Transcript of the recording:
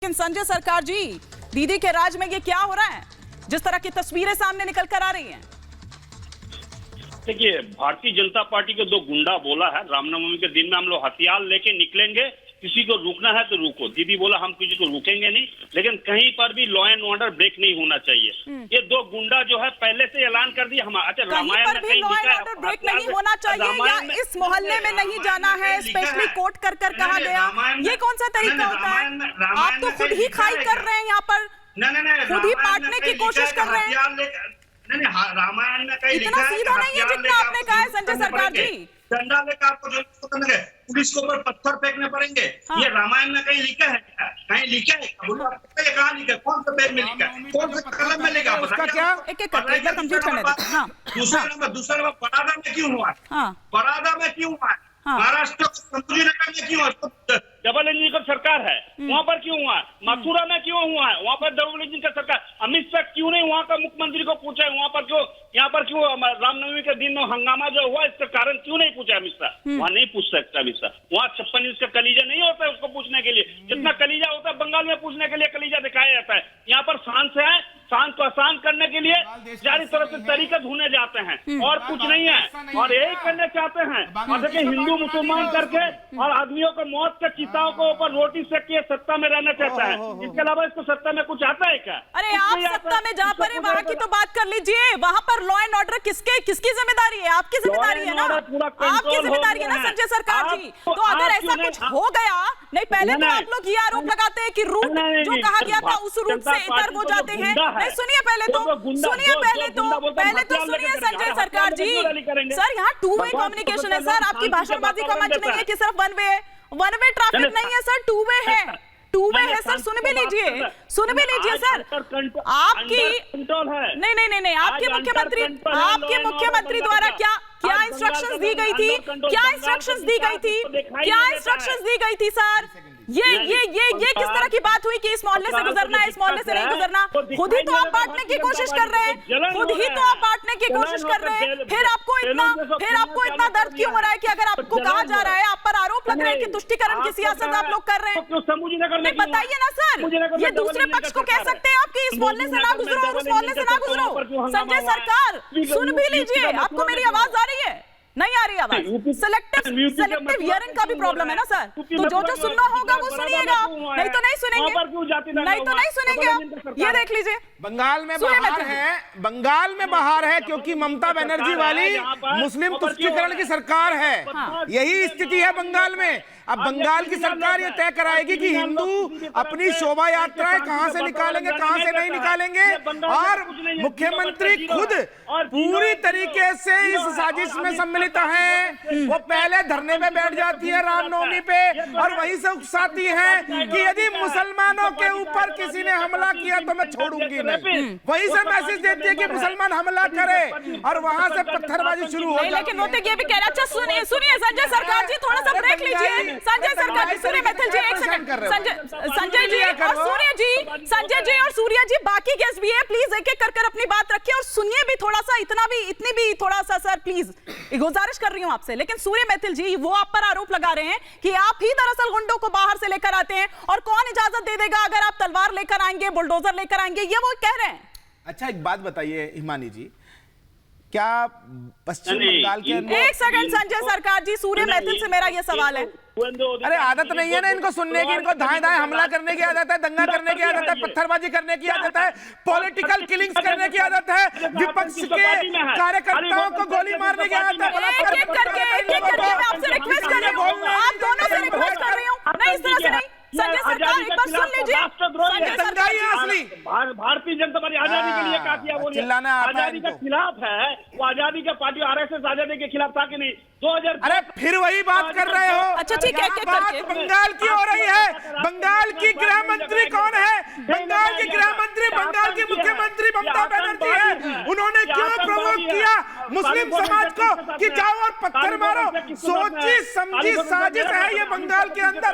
लेकिन संजय सरकार जी, दीदी के राज में ये क्या हो रहा है, जिस तरह की तस्वीरें सामने निकल कर आ रही हैं? देखिए, भारतीय जनता पार्टी के दो गुंडा बोला है रामनवमी के दिन में हम लोग हथियार लेके निकलेंगे, किसी को रुकना है तो रुको। दीदी बोला हम किसी को रुकेंगे नहीं, लेकिन कहीं पर भी लॉ एंड ऑर्डर ब्रेक नहीं होना चाहिए। ये दो गुंडा जो है पहले से ऐलान कर दिया हमारा। अच्छा, रामायण में कहीं लॉ एंड ऑर्डर ब्रेक नहीं होना चाहिए या इस मोहल्ले में नहीं जाना है, स्पेशली कोर्ट कर कहा गया, ये कौन सा तरीका होता है? आप तो खुद ही खाई कर रहे हैं यहाँ पर, खुद ही बांटने की कोशिश कर रहे हैं। रामायण में कहीं इतना सीधा नहीं है जितना आपने कहा है संजय सरकार जी। डंडा लेकर आपको पुलिस के ऊपर पत्थर फेंकने पड़ेंगे। हाँ। ये रामायण में कहीं लिखा है क्या? कहीं लिखा है? कहाँ लिखा है? कौन सा पेज में लिखा है? कौन सा कलम में लिखा है? उसका क्या? एक कंप्लीट करने दो। हाँ। दूसरा नंबर बरादा में क्यों हुआ? बरादा में क्यों हुआ? महाराष्ट्र संतुलित में क्यों? डबल इंजन का सरकार है, वहाँ पर क्यों हुआ है? मथुरा में क्यों हुआ है? वहाँ पर डबल इंजन का सरकार। अमित शाह क्यों नहीं वहाँ का मुख्यमंत्री को पूछा है? वहाँ पर क्यों, यहाँ पर क्यों रामनवमी के दिन में हंगामा जो हुआ इसका कारण क्यों नहीं पूछा अमित शाह? वहाँ नहीं पूछ सकता अमित शाह। वहाँ 56 इंच का कलीजा नहीं होता है उसको पूछने के लिए। जितना कलीजा होता है बंगाल में पूछने के लिए कलीजा दिखाया जाता है। यहाँ पर शांत से है, शांत को आसान करने के लिए चारों तरफ से तरीका ढूंढने जाते हैं और कुछ नहीं है, और यही करने चाहते हैं। और देखिए, हिंदू मुसलमान करके और आदमियों को मौत के चिताओं को ऊपर रोटी सेक के सत्ता में रहना चाहता है। इसके अलावा इसको सत्ता में कुछ आता है क्या? अरे आप सत्ता में जा पड़े, वहाँ की तो बात कर लीजिए। वहाँ पर लॉ एंड ऑर्डर किसकी जिम्मेदारी है? आपकी जिम्मेदारी है ना, आपकी जिम्मेदारी है ना संजय सरकार जी। तो अगर ऐसा कुछ हो गया, नहीं पहले तो आप लोग ये आरोप लगाते हैं कि रूट जो कहा गया था उस रूट से इधर वो जाते हैं। नहीं सुनिए पहले तो सुनिए संजय सरकार जी। सर यहाँ टू वे कम्युनिकेशन है सर, आपकी भाषणबाजी का मंच नहीं है कि सिर्फ वन वे ट्रैफिक नहीं है सर, टू वे है सर। सुन भी लीजिए सर। आपकी नहीं आपके मुख्यमंत्री द्वारा क्या इंस्ट्रक्शंस दी गई थी? क्या इंस्ट्रक्शंस दी गई थी सर? ये किस तरह की बात हुई कि इस मोहल्ले से गुजरना है, इस मोहल्ले से नहीं गुजरना? खुद ही तो आप बांटने की कोशिश कर रहे हैं, फिर आपको इतना दर्द क्यों हो रहा है कि अगर आपको कहा जा रहा है, आप पर आरोप लग रहे हैं कि तुष्टीकरण की सियासत आप लोग कर रहे हैं? बताइए ना सर, ये दूसरे पक्ष को कह सकते हैं आप कि इस मोहल्ले से ना गुजरो और उस मोहल्ले से ना गुजरो। संजय सरकार सुन भी लीजिए, आपको मेरी आवाज आ रही है? नहीं आ रही आवाज? सेलेक्टिव हियरिंग का भी प्रॉब्लम है ना सर, तो जो सुनना होगा वो सुनिएगा, नहीं तो नहीं सुनेंगे आप। ये देख लीजिए, बंगाल में बहार है क्योंकि ममता बनर्जी वाली मुस्लिम तुष्टीकरण की सरकार है। यही स्थिति है बंगाल में। अब बंगाल की सरकार ये तय कराएगी कि हिंदू अपनी शोभा यात्राएं कहां से निकालेंगे, कहां से नहीं निकालेंगे, और मुख्यमंत्री खुद पूरी तरीके से इस साजिश में सम्मिलित है। वो पहले धरने में बैठ जाती है रामनवमी पे और वहीं से उकसाती है कि यदि मुसलमानों के ऊपर किसी ने हमला किया तो मैं छोड़ूंगी नहीं। वहीं से मैसेज देती है कि मुसलमान हमला करे और वहां से पत्थरबाजी शुरू हो जाती है। लेकिन नोटिक ये भी कह रहा है। अच्छा सुनिए संजय सरकार जी, थोड़ा सा ब्रेक लीजिए। संजय सरकार जी, सुनिए मैथिल जी, एक सेकंड। संजय जी और सूर्या जी, बाकी गेस्ट भी है, प्लीज एक एक कर अपनी बात रखिए और सुनिए भी थोड़ा सा, इतनी भी थोड़ा सा सर प्लीज गुजारिश कर रही हूं आपसे। लेकिन सूर्य मैथिल जी वो आप पर आरोप लगा रहे हैं कि आप ही दरअसल गुंडों को बाहर से लेकर आते हैं, और कौन इजाजत दे देगा अगर आप तलवार लेकर आएंगे, बुलडोजर लेकर आएंगे, ये वो कह रहे हैं। अच्छा एक बात बताइए हिमानी जी, क्या पश्चिम बंगाल के अंदर, एक सेकंड संजय सरकार जी, सूर्य मैथिल से मेरा ये सवाल है। अरे आदत नहीं है ना इनको सुनने की, इनको दाएं हमला करने की आदत है, दंगा करने की आदत है, पत्थरबाजी करने की आदत है, पॉलिटिकल किलिंग्स करने की आदत है, विपक्ष के कार्यकर्ताओं को गोली मारने की आदत है। एक एक करके मैं आपसे रिक्वेस्ट कर रही हूं, आप दोनों से रिक्वेस्ट कर रही हूं, नहीं इस तरह से नहीं। संजय सरकार एक बार सुन लीजिए। भारतीय जनता पार्टी आजादी के लिए क्या किया बोलिए? आजादी के खिलाफ है वो, आजादी का पार्टी आरएसएस आजादी के खिलाफ था कि नहीं? 2000। अरे फिर वही बात कर रहे हो। अच्छा ठीक है, बंगाल की हो रही है। बंगाल की गृह मंत्री कौन है? बंगाल की गृह मंत्री बंगाल की मुख्यमंत्री ममता बनर्जी है। उन्होंने क्यों प्रोवोक किया मुस्लिम समाज को कि जाओ और पत्थर मारो? सोची समझी साजिश है ये बंगाल के अंदर।